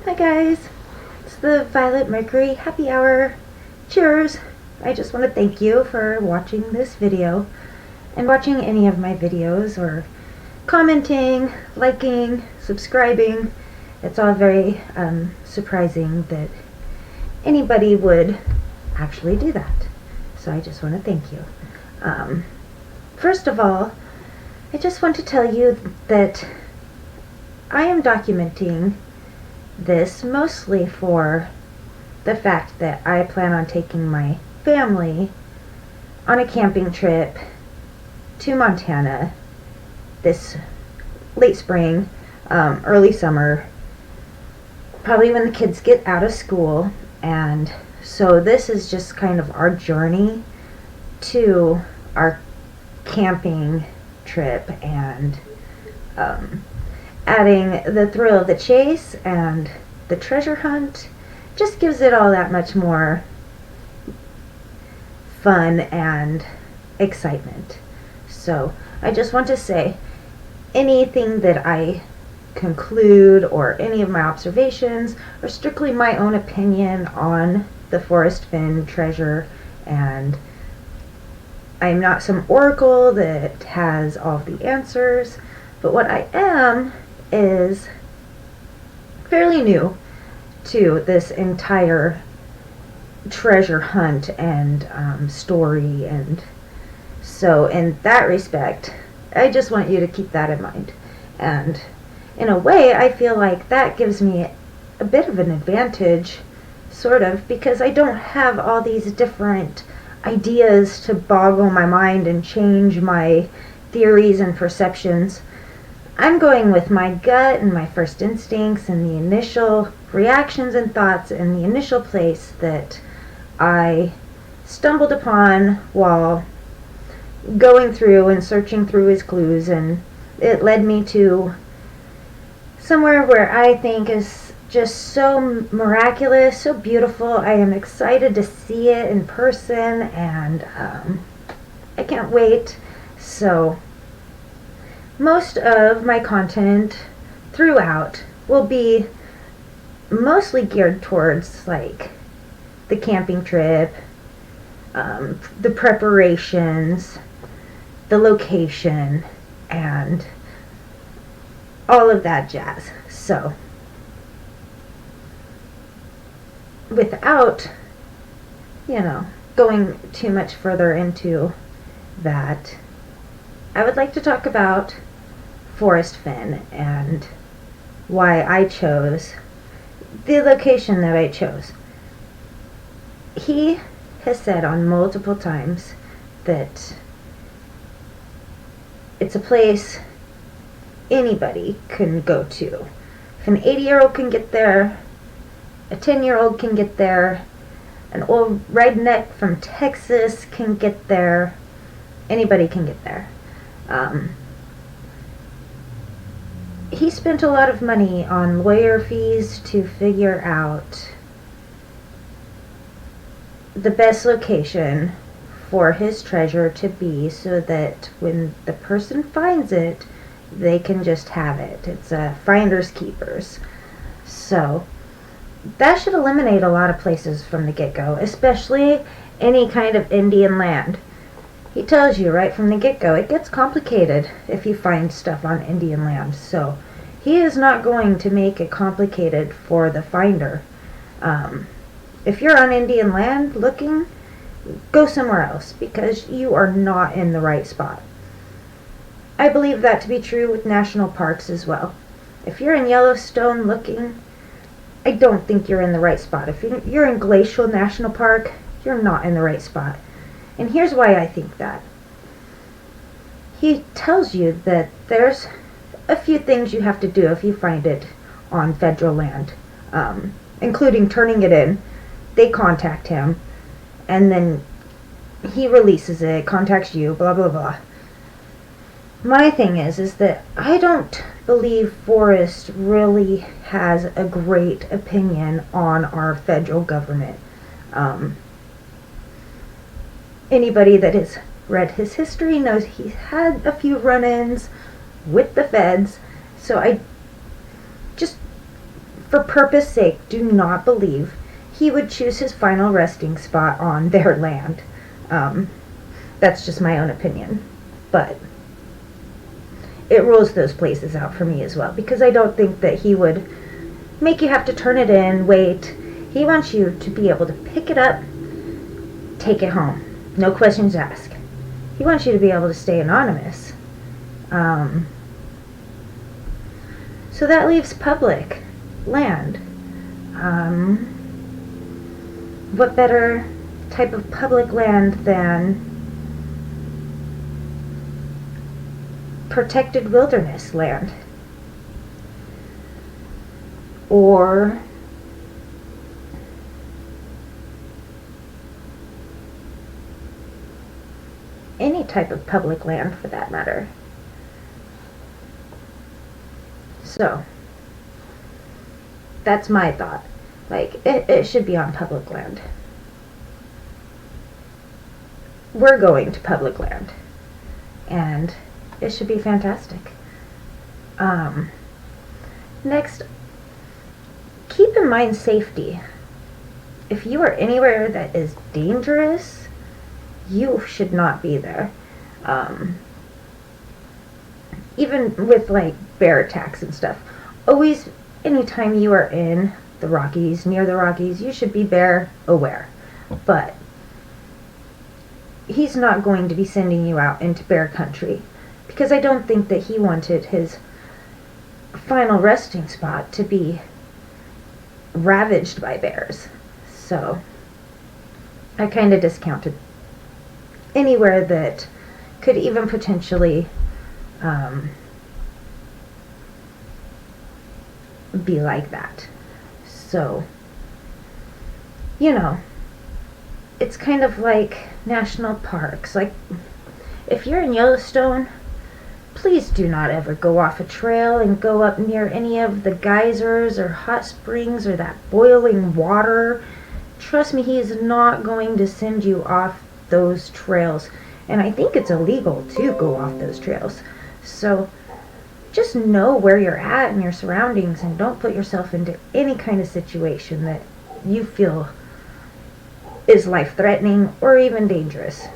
Hi guys, it's the Violet Mercury happy hour. Cheers! I just want to thank you for watching this video and watching any of my videos or commenting, liking, subscribing. It's all very surprising that anybody would actually do that. So I just want to thank you. First of all, I just want to tell you that I am documenting this mostly for the fact that I plan on taking my family on a camping trip to Montana this late spring, early summer, probably when the kids get out of school. And so this is just kind of our journey to our camping trip, and adding the thrill of the chase and the treasure hunt just gives it all that much more fun and excitement. So I just want to say, anything that I conclude or any of my observations are strictly my own opinion on the Forrest Fenn treasure, and I'm not some oracle that has all of the answers, but what I am is fairly new to this entire treasure hunt and story, and so in that respect I just want you to keep that in mind. And in a way I feel like that gives me a bit of an advantage, sort of, because I don't have all these different ideas to boggle my mind and change my theories and perceptions. I'm going with my gut and my first instincts and the initial reactions and thoughts and the initial place that I stumbled upon while going through and searching through his clues, and it led me to somewhere where I think is just so miraculous, so beautiful. I am excited to see it in person, and I can't wait. So most of my content throughout will be mostly geared towards like the camping trip, the preparations, the location, and all of that jazz. So without, going too much further into that, I would like to talk about Forrest Fenn and why I chose the location that I chose. He has said on multiple times that it's a place anybody can go to. If an 80-year-old can get there, a 10-year-old can get there, an old redneck from Texas can get there, anybody can get there. He spent a lot of money on lawyer fees to figure out the best location for his treasure to be, so that when the person finds it, they can just have it. It's a finders keepers. So that should eliminate a lot of places from the get-go, especially any kind of Indian land. He tells you right from the get-go, it gets complicated if you find stuff on Indian land. So he is not going to make it complicated for the finder. If you're on Indian land looking, go somewhere else, because you are not in the right spot. I believe that to be true with national parks as well. If you're in Yellowstone looking, I don't think you're in the right spot. If you're in Glacial National Park, you're not in the right spot. And here's why I think that. He tells you that there's a few things you have to do if you find it on federal land, including turning it in. They contact him, and then he releases it, contacts you, blah blah blah. My thing is that I don't believe Forrest really has a great opinion on our federal government. Anybody that has read his history knows he's had a few run-ins with the feds, so I just for purpose sake, do not believe he would choose his final resting spot on their land. That's just my own opinion. But it rules those places out for me as well, because I don't think that he would make you have to turn it in, wait. He wants you to be able to pick it up, take it home. No questions asked. He wants you to be able to stay anonymous. So that leaves public land. What better type of public land than protected wilderness land? Or any type of public land for that matter. So, that's my thought. Like, it should be on public land. We're going to public land. And it should be fantastic. Next, keep in mind safety. If you are anywhere that is dangerous, you should not be there. Even with like bear attacks and stuff. Always, anytime you are in the Rockies, near the Rockies, you should be bear aware. But he's not going to be sending you out into bear country, because I don't think that he wanted his final resting spot to be ravaged by bears. So I kind of discounted anywhere that could even potentially be like that. So, you know, it's kind of like national parks. Like, if you're in Yellowstone, please do not ever go off a trail and go up near any of the geysers or hot springs or that boiling water. Trust me, he is not going to send you off those trails. And I think it's illegal to go off those trails. So just know where you're at and your surroundings, and don't put yourself into any kind of situation that you feel is life-threatening or even dangerous.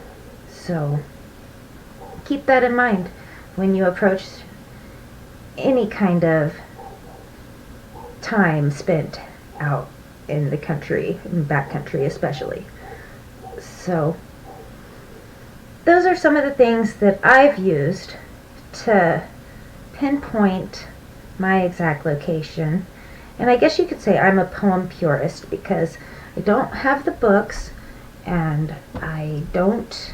So keep that in mind when you approach any kind of time spent out in the country, in backcountry especially. So those are some of the things that I've used to pinpoint my exact location. And I guess you could say I'm a poem purist, because I don't have the books and I don't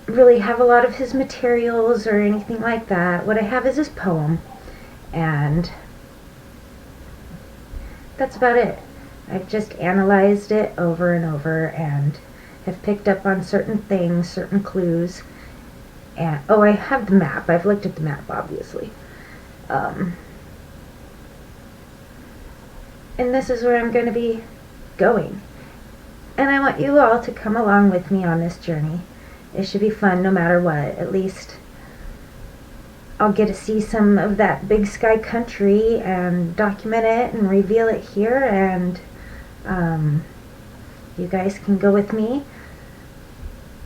really have a lot of his materials or anything like that. What I have is his poem, and that's about it. I've just analyzed it over and over and have picked up on certain things, certain clues. And I have the map. I've looked at the map, obviously. And this is where I'm going to be going. And I want you all to come along with me on this journey. It should be fun no matter what. At least I'll get to see some of that big sky country and document it and reveal it here. And you guys can go with me,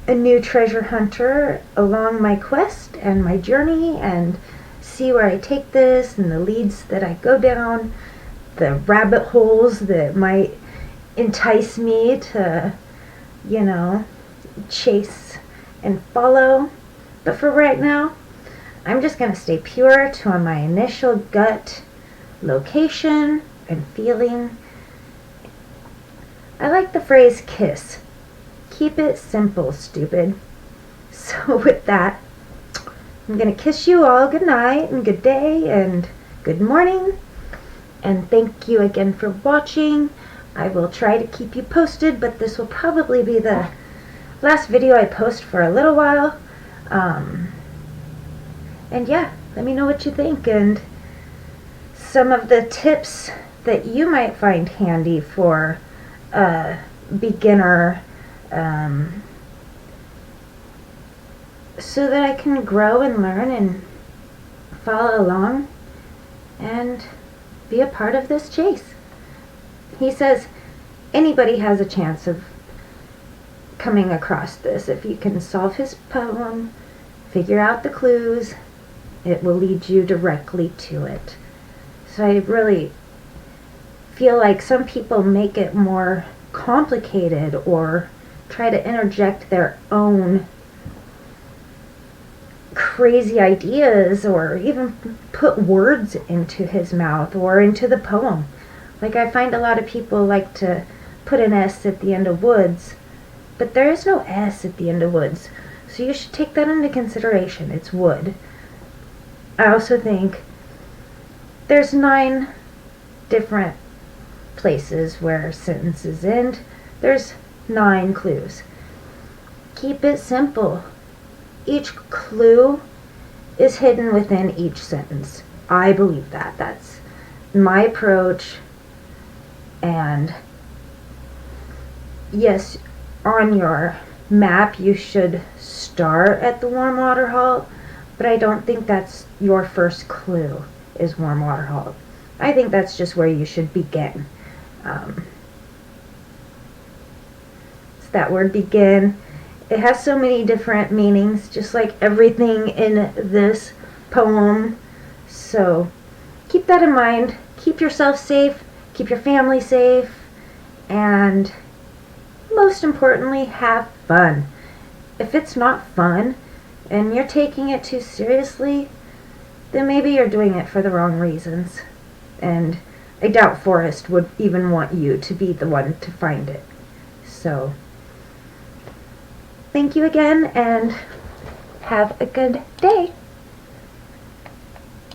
a new treasure hunter, along my quest and my journey, and see where I take this and the leads that I go down, the rabbit holes that might entice me to, chase and follow. But for right now, I'm just going to stay pure to my initial gut location and feeling. I like the phrase KISS. Keep it simple, stupid. So with that, I'm going to kiss you all good night and good day and good morning. And thank you again for watching. I will try to keep you posted, but this will probably be the last video I post for a little while. And yeah, let me know what you think and some of the tips that you might find handy for a beginner, so that I can grow and learn and follow along. And be a part of this chase. He says anybody has a chance of coming across this. If you can solve his poem, figure out the clues, it will lead you directly to it. So I really feel like some people make it more complicated or try to interject their own crazy ideas or even put words into his mouth or into the poem. Like, I find a lot of people like to put an S at the end of woods, but there is no S at the end of woods. So you should take that into consideration. It's wood. I also think there's 9 different places where sentences end. There's 9 clues. Keep it simple. Each clue is hidden within each sentence. I believe that. That's my approach. And yes, on your map you should start at the warm water halt, but I don't think that's your first clue is warm water halt. I think that's just where you should begin. It's that word begin. It has so many different meanings, just like everything in this poem. So keep that in mind. Keep yourself safe. Keep your family safe. And most importantly, have fun. If it's not fun and you're taking it too seriously, then maybe you're doing it for the wrong reasons. And I doubt Forrest would even want you to be the one to find it. So thank you again, and have a good day.